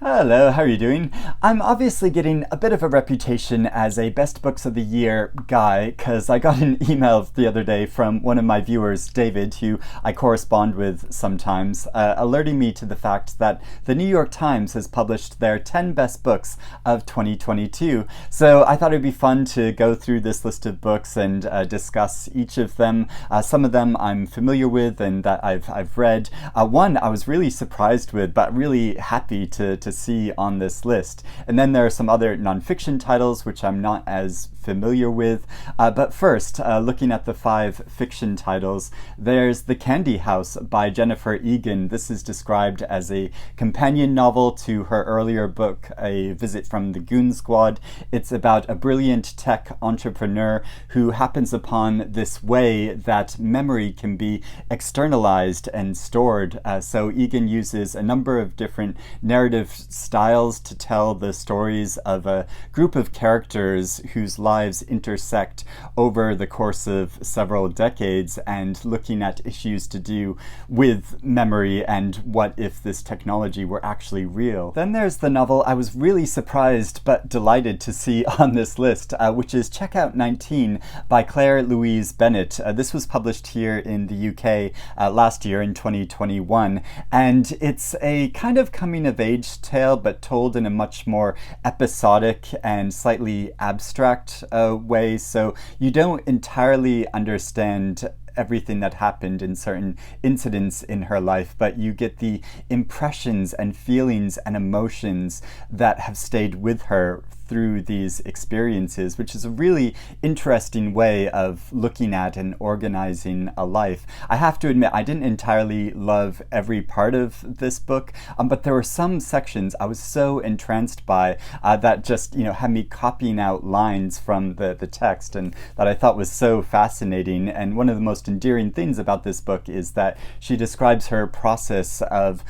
Hello, how are you doing? I'm obviously getting a bit of a reputation as a best books of the year guy because I got an email the other day from one of my viewers, David, who I correspond with sometimes, alerting me to the fact that the New York Times has published their 10 best books of 2022. So I thought it would be fun to go through this list of books and discuss each of them. Some of them I'm familiar with and that I've read. One I was really surprised with, but really happy to see on this list. And then there are some other nonfiction titles which I'm not as familiar with. But first, looking at the 5 fiction titles, there's The Candy House by Jennifer Egan. This is described as a companion novel to her earlier book, A Visit from the Goon Squad. It's about a brilliant tech entrepreneur who happens upon this way that memory can be externalized and stored. So Egan uses a number of different narrative styles to tell the stories of a group of characters whose lives intersect over the course of several decades, and looking at issues to do with memory and what if this technology were actually real. Then there's the novel I was really surprised but delighted to see on this list, which is Checkout 19 by Claire Louise-Bennett. This was published here in the UK last year in 2021, and it's a kind of coming-of-age tale but told in a much more episodic and slightly abstract way, so you don't entirely understand everything that happened in certain incidents in her life, but you get the impressions and feelings and emotions that have stayed with her through these experiences, which is a really interesting way of looking at and organizing a life. I have to admit, I didn't entirely love every part of this book, but there were some sections I was so entranced by that just had me copying out lines from the text, and that I thought was so fascinating. And one of the most endearing things about this book is that she describes her process of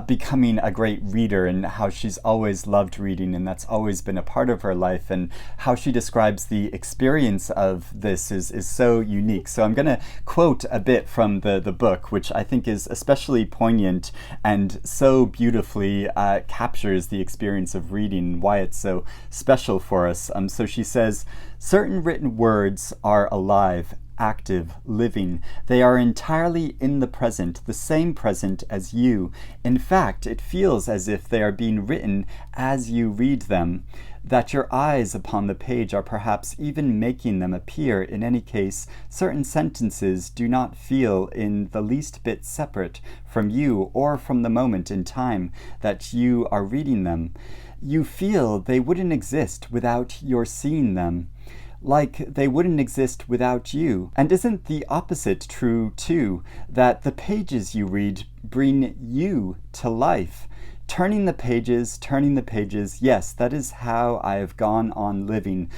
becoming a great reader and how she's always loved reading, and that's always been a part of her life, and how she describes the experience of this is so unique. So I'm going to quote a bit from the book, which I think is especially poignant and so beautifully captures the experience of reading and why it's so special for us. So she says, "Certain written words are alive, active, living. They are entirely in the present, the same present as you. In fact, it feels as if they are being written as you read them, that your eyes upon the page are perhaps even making them appear. In any case, certain sentences do not feel in the least bit separate from you or from the moment in time that you are reading them. You feel they wouldn't exist without your seeing them, like they wouldn't exist without you. And isn't the opposite true too, that the pages you read bring you to life? Turning the pages, yes, that is how I have gone on living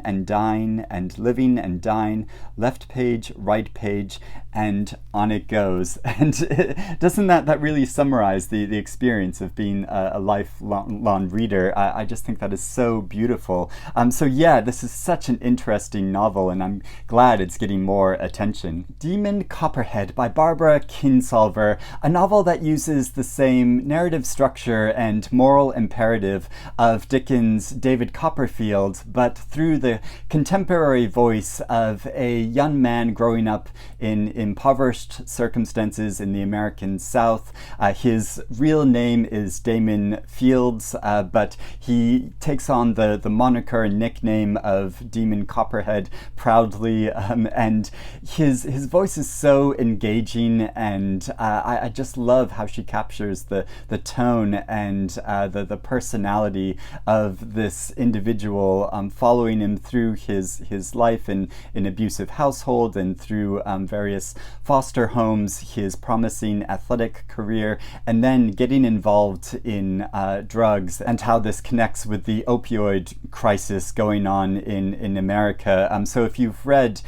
and dying, and living and dying, left page, right page, and on it goes." And doesn't that really summarize the experience of being a lifelong reader? I just think that is so beautiful. So yeah, this is such an interesting novel, and I'm glad it's getting more attention. Demon Copperhead by Barbara Kingsolver, a novel that uses the same narrative structure and moral imperative of Dickens' David Copperfield, but through the contemporary voice of a young man growing up in impoverished circumstances in the American South. His real name is Damon Fields, but he takes on the moniker and nickname of Demon Copperhead proudly, and his voice is so engaging, and I just love how she captures the tone and the personality of this individual, following him through his life in an abusive household and through various foster homes, his promising athletic career, and then getting involved in drugs, and how this connects with the opioid crisis going on in America. So if you've read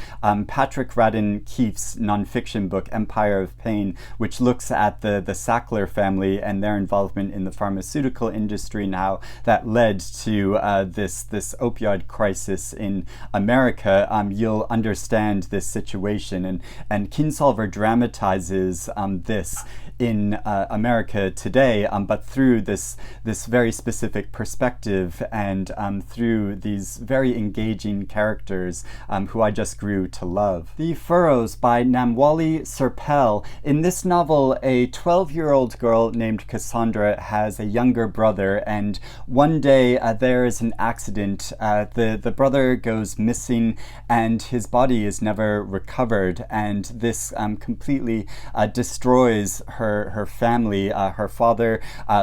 Patrick Radden Keefe's nonfiction book Empire of Pain, which looks at the Sackler family and their involvement in the pharmaceutical industry and how that led to this opioid crisis in America, you'll understand this situation. And Kingsolver dramatizes this in America today, but through this very specific perspective and through these very engaging characters who I just grew to love. The Furrows by Namwali Serpell. In this novel, a 12-year-old girl named Cassandra has a younger brother, and one day there is an accident. The brother goes missing and his body is never recovered, and this completely destroys her family. Her father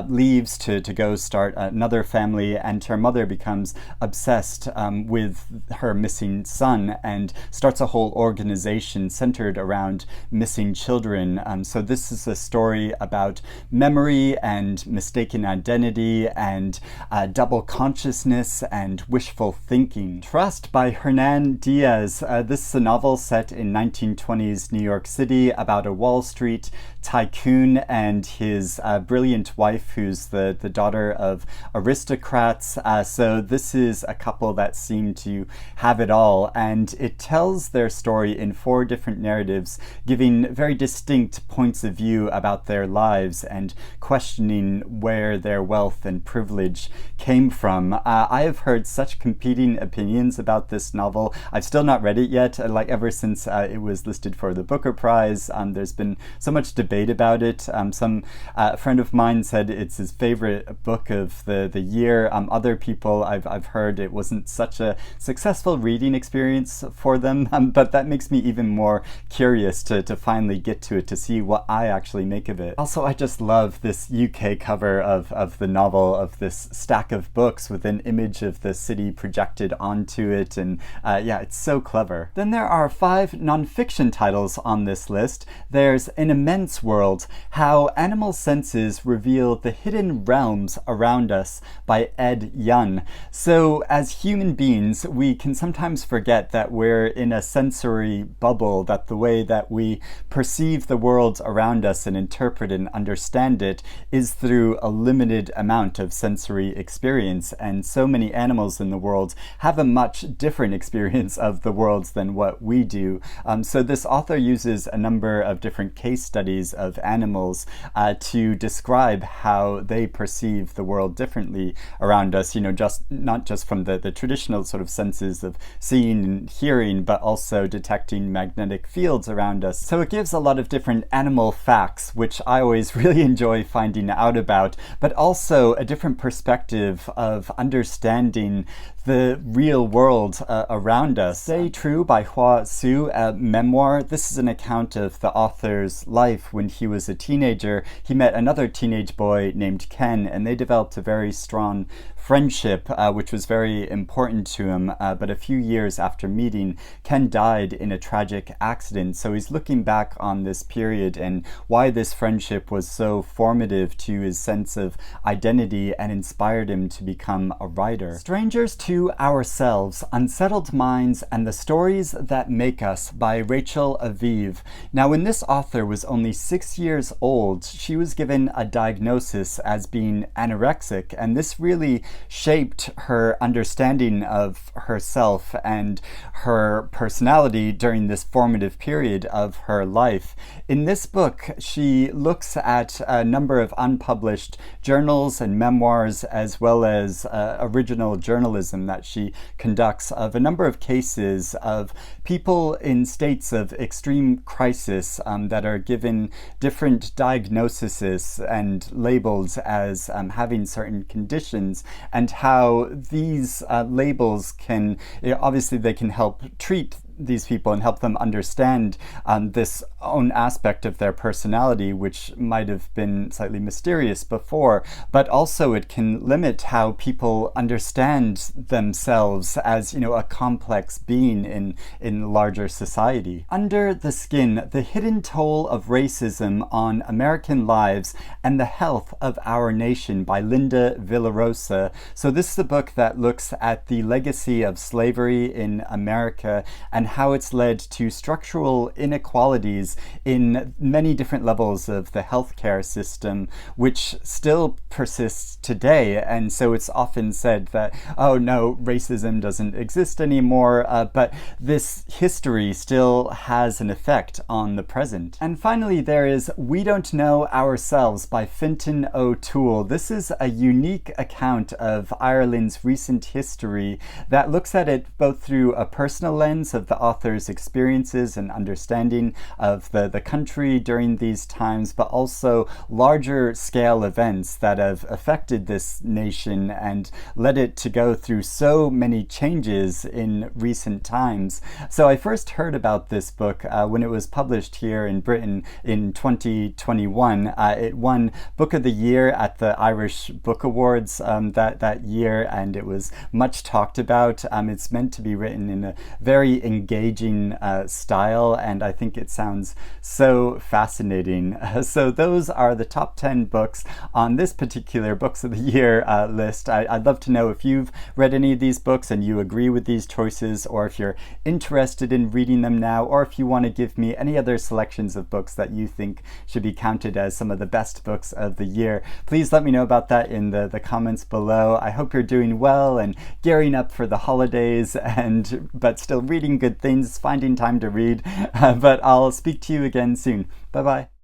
leaves to go start another family, and her mother becomes obsessed with her missing son and starts a whole organization centered around missing children. So this is a story about memory and mistaken identity and double consciousness and wishful thinking. Trust by Hernan Diaz. This is a novel set in 1920s New York City about a Wall Street tycoon and his brilliant wife, who's the daughter of aristocrats. So this is a couple that seem to have it all, and it tells their story in 4 different narratives, giving very distinct points of view about their lives and questioning where their wealth and privilege came from. I have heard such competing opinions about this novel. I've still not read it yet. Ever since it was listed for the Booker Prize, there's been so much debate about it. Some friend of mine said it's his favorite book of the year. Other people I've heard it wasn't such a successful reading experience for them, but that makes me even more curious to finally get to it, to see what I actually make of it. Also, I just love this UK cover of the novel, of this stack of books with an image of the city projected onto it, and yeah, it's so clever. Then there are 5 nonfiction titles on this list. There's An Immense World, How Animal Senses Reveal the Hidden Realms Around Us by Ed Yong. So as human beings, we can sometimes forget that we're in a sensory bubble, that the way that we perceive the world around us and interpret and understand it is through a limited amount of sensory experience, and so many animals in the world have a much different experience of the world than what we do. So this author uses a number of different case studies of animals to describe how they perceive the world differently around us, not just from the traditional sort of senses of seeing and hearing, but also detecting magnetic fields around us. So it gives a lot of different animal facts, which I always really enjoy finding out about, but also a different perspective of understanding the real world around us. Stay True by Hua Hsu, a memoir. This is an account of the author's life. When he was a teenager, he met another teenage boy named Ken, and they developed a very strong friendship, which was very important to him. But a few years after meeting, Ken died in a tragic accident. So he's looking back on this period and why this friendship was so formative to his sense of identity and inspired him to become a writer. Strangers to Ourselves, Unsettled Minds and the Stories That Make Us by Rachel Aviv. Now, when this author was only 6 years old, she was given a diagnosis as being anorexic, and this really shaped her understanding of herself and her personality during this formative period of her life. In this book, she looks at a number of unpublished journals and memoirs, as well as original journalism that she conducts of a number of cases of people in states of extreme crisis that are given different diagnoses and labeled as having certain conditions, and how these labels can, obviously they can help treat these people and help them understand this own aspect of their personality, which might have been slightly mysterious before, but also it can limit how people understand themselves as, a complex being in larger society. Under the Skin, The Hidden Toll of Racism on American Lives and the Health of Our Nation by Linda Villarose. So this is a book that looks at the legacy of slavery in America and how it's led to structural inequalities in many different levels of the healthcare system, which still persists today. And so it's often said that, oh no, racism doesn't exist anymore, but this history still has an effect on the present. And finally, there is We Don't Know Ourselves by Fintan O'Toole. This is a unique account of Ireland's recent history that looks at it both through a personal lens of the author's experiences and understanding of the country during these times, but also larger scale events that have affected this nation and led it to go through so many changes in recent times. So I first heard about this book when it was published here in Britain in 2021. It won Book of the Year at the Irish Book Awards that year, and it was much talked about. It's meant to be written in a very engaging style, and I think it sounds so fascinating. So those are the top 10 books on this particular Books of the Year list. I'd love to know if you've read any of these books and you agree with these choices, or if you're interested in reading them now, or if you want to give me any other selections of books that you think should be counted as some of the best books of the year. Please let me know about that in the comments below. I hope you're doing well and gearing up for the holidays, but still reading good things, finding time to read. But I'll speak to you again soon. Bye-bye.